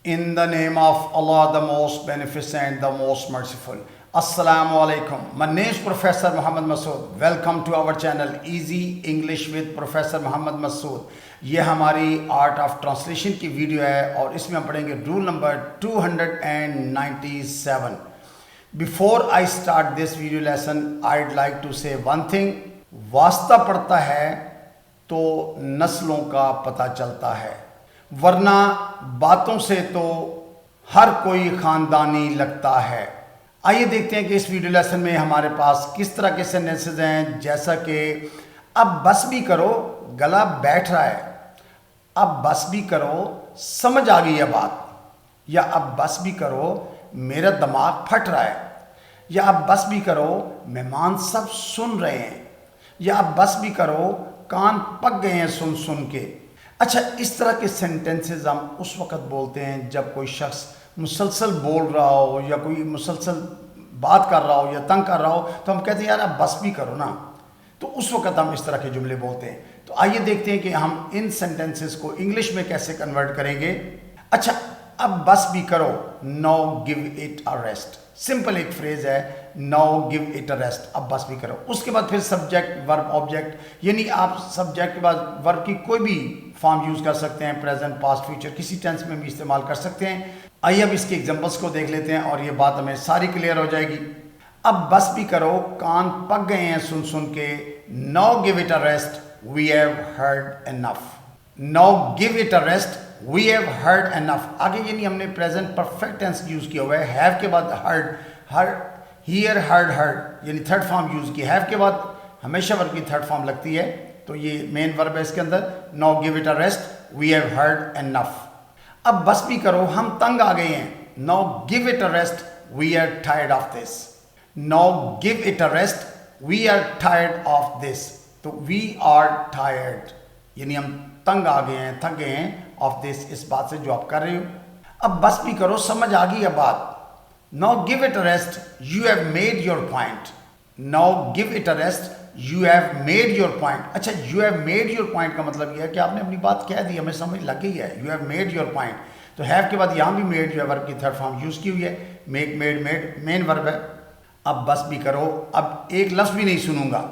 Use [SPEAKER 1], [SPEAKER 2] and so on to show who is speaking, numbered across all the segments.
[SPEAKER 1] In the name of Allah, the most beneficent, the most merciful. Assalamu alaikum. My name is Professor Muhammad Masood. Welcome to our channel Easy English with Professor Muhammad Masood. ये हमारी art of translation की video है और इसमें हम पढ़ेंगे rule number 297. Before I start this video lesson, I'd like to say one thing. वास्ता पड़ता है तो नस्लों का पता चलता है, वरना बातों से तो हर कोई खानदानी लगता है. आइए देखते हैं कि इस वीडियो लेसन में हमारे पास किस तरह के सेंटेंसेस हैं, जैसा कि अब बस भी करो, गला बैठ रहा है. अब बस भी करो, समझ आ गई है बात. या अब बस भी करो, मेरा दिमाग फट रहा है. या अब बस भी करो, मेहमान सब सुन रहे हैं. या अब बस भी करो, कान पक गए हैं सुन सुन के. अच्छा, इस तरह के सेंटेंसेस हम उस वक़्त बोलते हैं जब कोई शख्स मुसलसल बोल रहा हो या कोई मुसलसल बात कर रहा हो या तंग कर रहा हो, तो हम कहते हैं यार अब बस भी करो ना. तो उस वक़्त हम इस तरह के जुमले बोलते हैं. तो आइए देखते हैं कि हम इन सेंटेंसेस को इंग्लिश में कैसे कन्वर्ट करेंगे. अच्छा, अब बस भी करो, now give it a rest. Simple एक फ्रेज है, now give it a rest. अब बस भी करो. उसके बाद फिर सब्जेक्ट वर्ब ऑब्जेक्ट, यानी आप सब्जेक्ट के बाद वर्ब की कोई भी फॉर्म यूज़ कर सकते हैं. प्रेजेंट, पास्ट, फ्यूचर, किसी टेंस में भी इस्तेमाल कर सकते हैं. आइए अब इसके एग्जांपल्स को देख लेते हैं और ये बात हमें सारी क्लियर हो जाएगी. अब बस भी करो, कान पक गए हैं सुन सुन के. Now give it a rest, we have heard enough. Now give it a rest, we have heard enough. आगे यानी हमने प्रेजेंट परफेक्ट टेंस यूज़ किया हुआ है. हैव के बाद हर्ड, हियर हर्ड हर्ड यानी थर्ड फॉर्म यूज़ की. हैव के बाद हमेशा वर्ब की थर्ड फॉर्म लगती है, तो ये मेन वर्ब है इसके अंदर. Now give it a rest, we have heard enough. अब बस भी करो, हम तंग आ गए हैं. Now give it a rest, we are tired of this. Now give it a rest, we are tired of this. तो वी आर टायर्ड यानी हम तंग आ गए हैं, थक गए हैं, ऑफ दिस, इस बात से जो आप कर रहे हो. अब बस भी करो, समझ आ गई है बात. Now give it a rest, you have made your point. Now give it a rest, you have made your point. अच्छा, you have made your point का मतलब यह है कि आपने अपनी बात कह दी, हमें समझ लग गई है. You have made your point. तो हैव के बाद यहाँ भी मेड जो है वर्ब की थर्ड फॉर्म यूज़ की हुई है. Make, made, made main verb है. अब बस भी करो, अब एक लफ्ज़ भी नहीं सुनूंगा.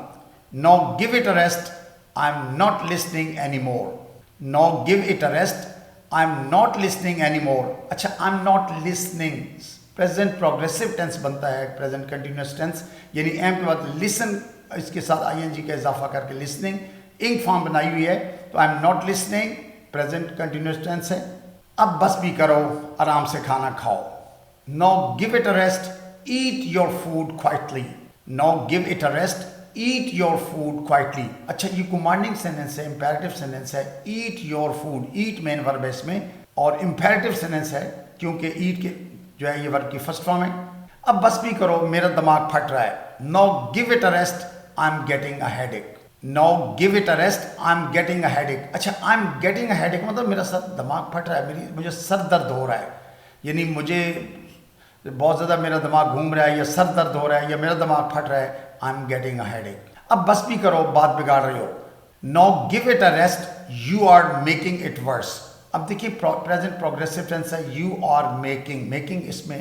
[SPEAKER 1] Now give it a rest, I am not listening any more. Now give it a rest, I am not listening any more. अच्छा, I am not listening present progressive tense बनता है, प्रेजेंट कंटिन्यूस टेंस, यानी am के बाद listen, इसके साथ ING का इजाफा करके लिसनिंग इंग फॉर्म बनाई हुई है. तो I am not listening present continuous tense है. अब बस भी करो, आराम से खाना खाओ. Now give it a rest, eat your food quietly. Now give it a rest, eat your food quietly. अच्छा, ये कमांडिंग सेंटेंस है, इंपेरेटिव सेंटेंस है. Eat your food, eat main verb है इसमें, और इंपेरेटिव सेंटेंस है क्योंकि ईट के जो है ये वर्ब की फर्स्ट फॉर्म है. अब बस भी करो, मेरा दिमाग फट रहा है. Now give it a rest, I am getting a headache. Now give it a rest, I am getting a headache. अच्छा, I am getting a headache मतलब मेरा सर दिमाग फट रहा है, मुझे सर दर्द हो रहा है, यानी मुझे बहुत ज़्यादा मेरा दिमाग घूम रहा है, या सर दर्द हो रहा है, या मेरा दिमाग फट रहा है. I am getting a headache. अब बस भी करो, बात बिगाड़ रही हो. Now give it a rest, you are making it worse. अब देखिए प्रेजेंट प्रोग्रेसिव टेंस है, यू आर मेकिंग. मेकिंग इसमें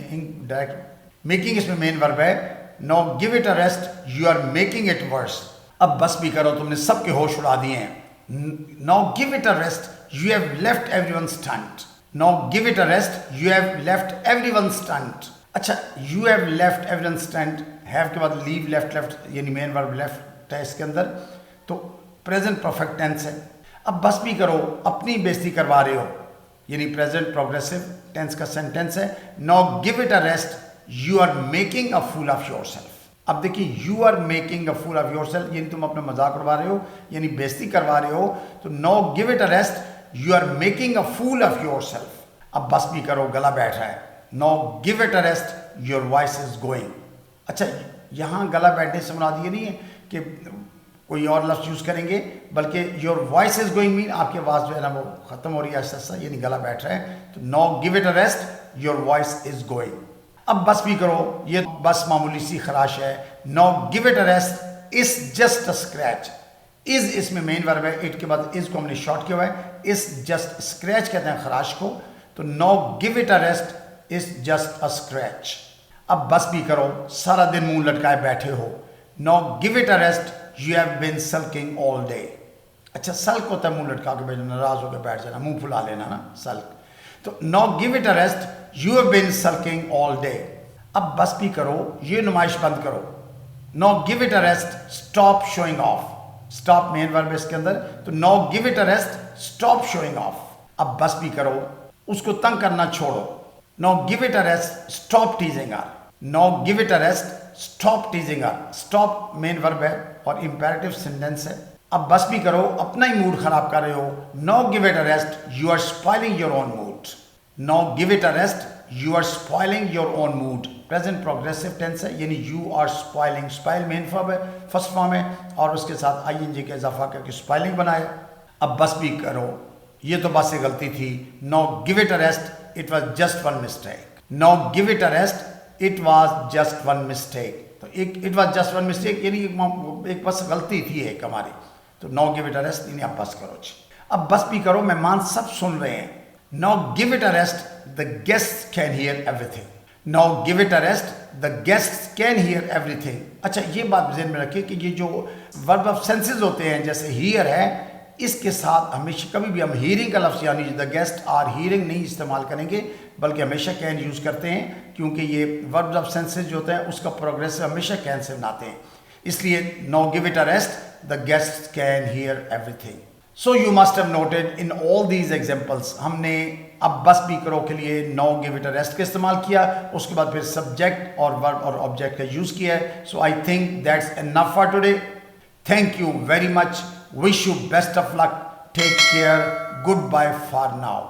[SPEAKER 1] डायरेक्ट मेकिंग इसमें मेन वर्ब है. Now give it a rest, you are making it worse. अब बस भी करो, तुमने सबके होश उड़ा दिए हैं. Now give it a rest, you have left everyone stunned. Now give it a rest, you have left everyone stunned. अच्छा, you have left everyone stunned, have के बाद लीव, लेफ्ट, लेफ्ट यानी मेन वर्ब लेफ्ट है इसके अंदर, तो present perfect tense है. अब बस भी करो, अपनी बेइज्जती करवा रहे हो, यानी प्रेजेंट प्रोग्रेसिव टेंस का सेंटेंस है. Now give it a rest, you are making a fool of yourself. अब देखिए, you are making a fool of yourself यानी तुम अपना मजाक उड़वा रहे हो, यानी बेइज्जती करवा रहे हो. तो now give it a rest, you are making a fool of yourself. अब बस भी करो, गला बैठ रहा है. Now give it a rest, your voice is going. अच्छा, यहाँ गला बैठने से मुराद ये नहीं है कि कोई और लफ्ज़ यूज़ करेंगे, बल्कि your voice is going mean आपकी आवाज़ जो है ना वो ख़त्म हो रही है, ऐसा यानी गला बैठ रहा है. तो now give it a rest, your voice is going. अब बस भी करो, ये बस मामूली सी खराश है. Now give it a rest, is just a scratch. Is इसमें मेन वर्ब है, इट के बाद इज को हमने शॉर्ट किया हुआ है. इज जस्ट स्क्रैच कहते हैं खराश को. तो no give it a rest is just a scratch. अब बस भी करो, सारा दिन मुंह लटकाए बैठे हो। No give it a rest you have been sulking all day. अच्छा, सल्क होता है मुंह लटका के बैठना, नाराज होकर बैठ जाना, मुंह फुला लेना ना, सल्क। तो no give it a rest you have been sulking all day. अब बस भी करो, ये नुमाइश बंद करो। No give it a rest stop showing off. Stop main verb है इसके अंदर, तो no give it a rest stop showing off. अब बस भी करो, उसको तंग करना छोड़ो। No give it a rest stop teasing her. No give it a rest stop teasing her. Stop main verb है और इंपेरेटिव सेंटेंस है। अब बस भी करो, अपना ही मूड खराब कर रहे हो। No give it a rest you are spoiling your own mood. No give it a rest you are spoiling your own mood. Present progressive tense है, यानी you are spoiling. Spoil main verb है, first form है, और उसके साथ ING के इजाफा करके स्पॉइलिंग बनाया। अब बस भी करो, ये तो बस से गलती थी। No give it a rest it was just one mistake. No give it a rest it was just one mistake. तो एक it was just one mistake यानी एक बस गलती थी एक हमारी। तो no give it a rest यानी आप बस करो जी। अब बस भी करो, मेहमान सब सुन रहे हैं। No give it a rest the guest can hear everything. No give it a rest the guest can hear everything. अच्छा, ये बात ध्यान में रखिए कि ये जो वर्ब ऑफ सेंसेस होते हैं, जैसे हियर है, इसके साथ हमेशा कभी भी हम हीयरिंग का लफ्ज़ यानी द गेस्ट आर हीयरिंग नहीं इस्तेमाल करेंगे, बल्कि हमेशा कैन यूज़ करते हैं, क्योंकि ये वर्ब्स ऑफ सेंसेस जो होते हैं उसका प्रोग्रेसिव हमेशा कैन से बनाते हैं। इसलिए no give it a rest the guest can hear everything. So you must have noted in all these examples, हमने अब बस भी करो के लिए no give it a rest का इस्तेमाल किया, उसके बाद फिर सब्जेक्ट और वर्ब और ऑब्जेक्ट का यूज़ किया है। So I think that's enough for today. Thank you very much. Wish you best of luck. Take care. Goodbye for now.